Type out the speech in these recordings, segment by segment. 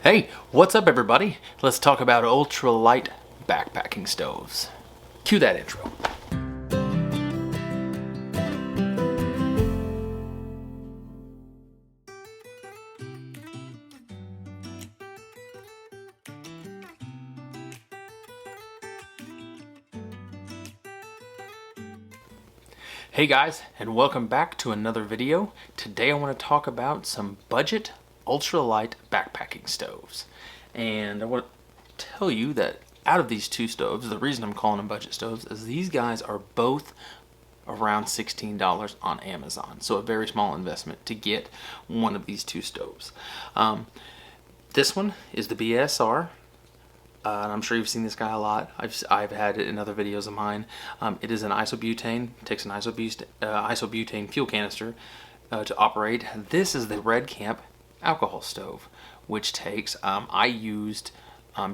Hey, what's up everybody? Let's talk about ultralight backpacking stoves. Cue that intro. Hey guys, and welcome back to another video. Today I want to talk about some budget ultralight backpacking stoves. And I want to tell you that out of these two stoves, the reason I'm calling them budget stoves is these guys are both around $16 on Amazon. So a very small investment to get one of these two stoves. This one is the BSR. And I'm sure you've seen this guy a lot. I've had it in other videos of mine. It is an isobutane. It takes an isobutane fuel canister to operate. This is the Red Camp alcohol stove, which takes, I used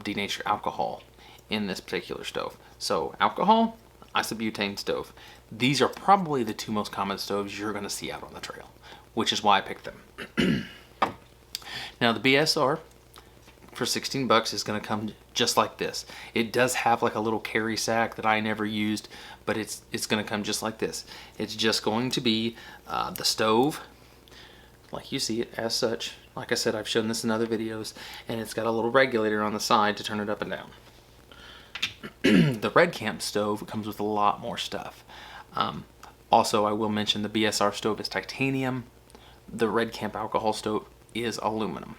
denatured alcohol in this particular stove. So alcohol, isobutane stove. These are probably the two most common stoves you're going to see out on the trail, which is why I picked them. Now the BSR for 16 bucks is going to come just like this. It does have like a little carry sack that I never used, but it's going to come just like this. It's just going to be the stove, like you see it as such. Like I said, I've shown this in other videos, and it's got a little regulator on the side to turn it up and down. The Red Camp stove comes with a lot more stuff. Also, I will mention the BSR stove is titanium. The Red Camp alcohol stove is aluminum.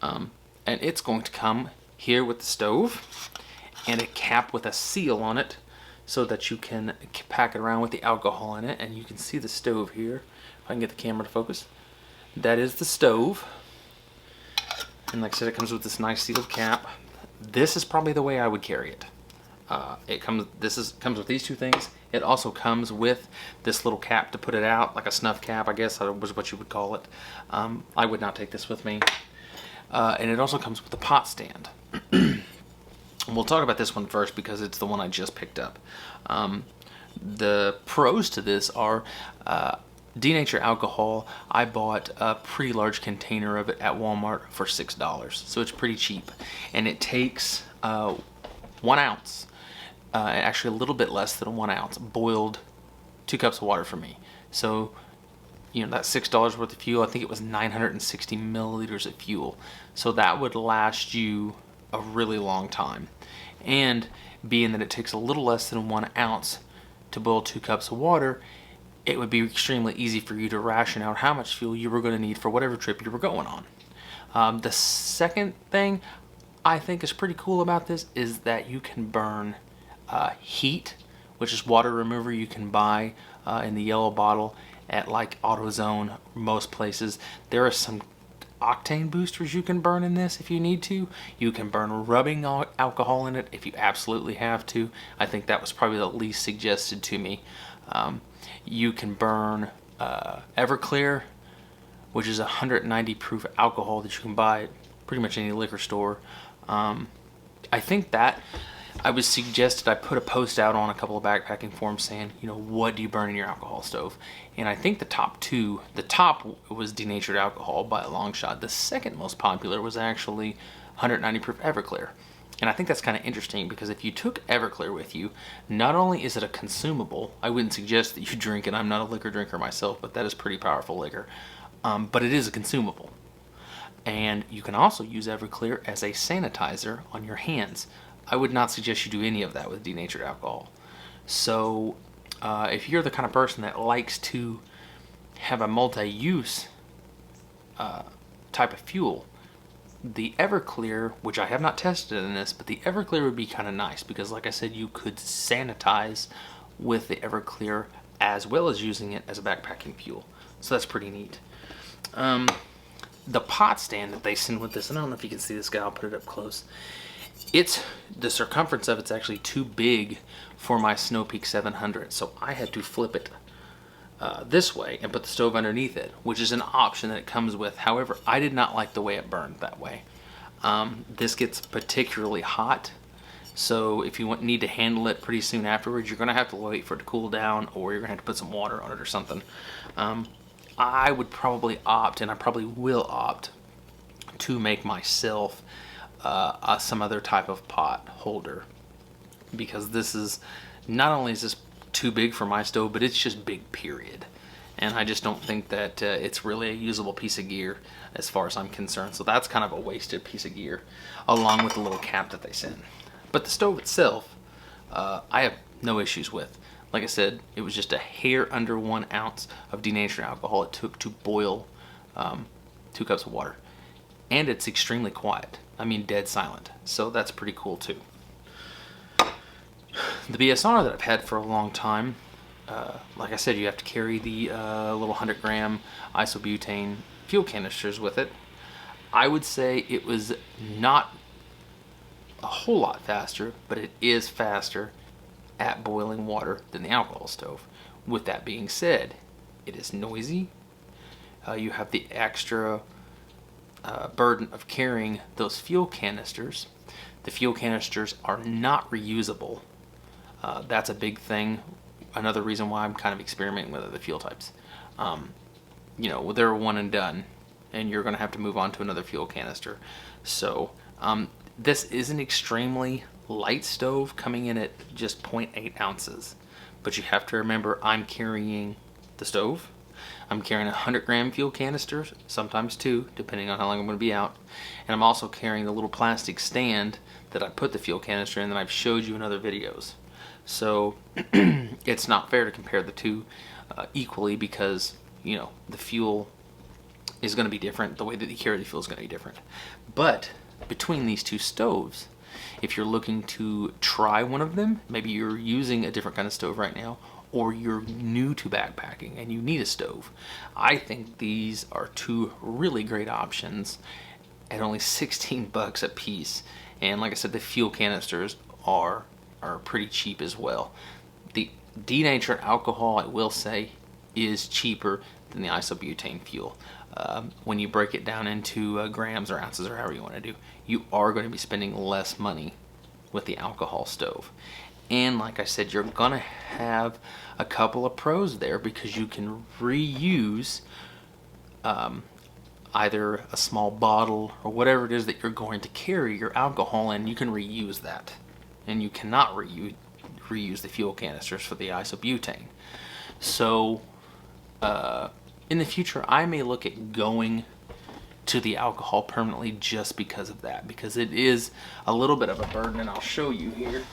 And it's going to come here with the stove and a cap with a seal on it so that you can pack it around with the alcohol in it. And you can see the stove here. If I can get the camera to focus. That is the stove. And like I said, it comes with this nice sealed cap. This is probably the way I would carry it. Comes with these two things. It also comes with this little cap to put it out, like a snuff cap, I guess was what you would call it. I would not take this with me. And it also comes with a pot stand. We'll talk about this one first because it's the one I just picked up. The pros to this are denatured alcohol. I bought a pretty large container of it at Walmart for $6, so it's pretty cheap. And it takes 1 ounce, actually a little bit less than 1 ounce, boiled 2 cups of water for me. So you know, that $6 worth of fuel, I think it was 960 milliliters of fuel. So that would last you a really long time. And being that it takes a little less than 1 ounce to boil 2 cups of water, it would be extremely easy for you to ration out how much fuel you were going to need for whatever trip you were going on. The second thing I think is pretty cool about this is that you can burn heat, which is water remover you can buy in the yellow bottle at like AutoZone, most places. There are some octane boosters you can burn in this if you need to. You can burn rubbing alcohol in it if you absolutely have to. I think that was probably the least suggested to me. You can burn Everclear, which is 190 proof alcohol that you can buy at pretty much any liquor store. I think that I was suggested I put a post out on a couple of backpacking forums saying, you know, what do you burn in your alcohol stove? And I think the top was denatured alcohol by a long shot. The second most popular was actually 190 proof Everclear. And I think that's kind of interesting because if you took Everclear with you, not only is it a consumable, I wouldn't suggest that you drink it. I'm not a liquor drinker myself, but that is pretty powerful liquor. But it is a consumable. And you can also use Everclear as a sanitizer on your hands. I would not suggest you do any of that with denatured alcohol. So if you're the kind of person that likes to have a multi-use type of fuel, the Everclear, which I have not tested in this, but the Everclear would be kind of nice because like I said, you could sanitize with the Everclear as well as using it as a backpacking fuel. So that's pretty neat. The pot stand that they send with this, and I don't know if you can see this guy, I'll put it up close. The circumference of it's actually too big for my Snow Peak 700, so I had to flip it this way and put the stove underneath it, which is an option that it comes with. However, I did not like the way it burned that way. This gets particularly hot, so if you need to handle it pretty soon afterwards, you're going to have to wait for it to cool down, or you're going to have to put some water on it or something. I would probably opt, and I probably will opt, to make myself some other type of pot holder, because this is, not only is this too big for my stove, but it's just big, period. And I just don't think that it's really a usable piece of gear as far as I'm concerned. So that's kind of a wasted piece of gear, along with the little cap that they sent. But the stove itself, I have no issues with. Like I said, it was just a hair under 1 ounce of denatured alcohol it took to boil 2 cups of water. And it's extremely quiet. I mean, dead silent. So that's pretty cool too. The BSR that I've had for a long time, like I said, you have to carry the little 100 gram isobutane fuel canisters with it. I would say it was not a whole lot faster, but it is faster at boiling water than the alcohol stove. With that being said, it is noisy. You have the extra burden of carrying those fuel canisters. The fuel canisters are not reusable. That's a big thing. Another reason why I'm kind of experimenting with other fuel types. You know, they're one and done, and you're going to have to move on to another fuel canister. So this is an extremely light stove, coming in at just 0.8 ounces. But you have to remember, I'm carrying the stove. I'm carrying a 100 gram fuel canister, sometimes 2, depending on how long I'm going to be out. And I'm also carrying the little plastic stand that I put the fuel canister in that I've showed you in other videos. So it's not fair to compare the two equally, because, you know, the fuel is going to be different. The way that you carry the fuel is going to be different. But between these two stoves, if you're looking to try one of them, maybe you're using a different kind of stove right now, or you're new to backpacking and you need a stove, I think these are 2 really great options at only 16 bucks a piece. And like I said, the fuel canisters are pretty cheap as well. The denatured alcohol, I will say, is cheaper than the isobutane fuel. When you break it down into grams or ounces or however you want to do, you are going to be spending less money with the alcohol stove. And like I said, you're going to have a couple of pros there, because you can reuse either a small bottle or whatever it is that you're going to carry your alcohol in. You can reuse that. And you cannot reuse the fuel canisters for the isobutane. So in the future, I may look at going to the alcohol permanently just because of that, because it is a little bit of a burden, and I'll show you here.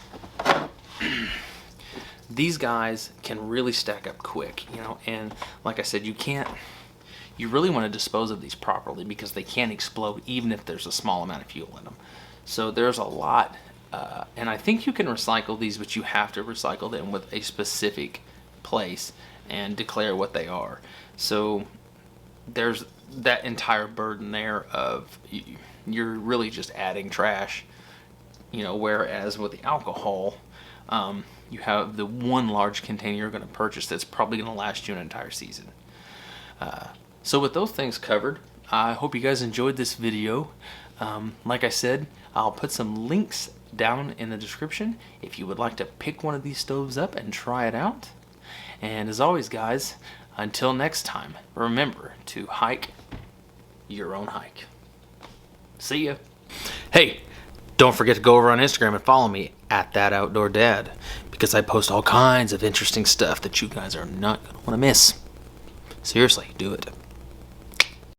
These guys can really stack up quick, you know, and like I said, you really want to dispose of these properly, because they can explode even if there's a small amount of fuel in them. So there's a lot. And I think you can recycle these, but you have to recycle them with a specific place and declare what they are. So there's that entire burden there of you're really just adding trash, you know, whereas with the alcohol, you have the one large container you're going to purchase that's probably going to last you an entire season. So with those things covered, I hope you guys enjoyed this video. Like I said, I'll put some links down in the description if you would like to pick one of these stoves up and try it out. And as always, guys, until next time, remember to hike your own hike. See ya. Hey, don't forget to go over on Instagram and follow me at ThatOutdoorDad, because I post all kinds of interesting stuff that you guys are not going to want to miss. Seriously, do it.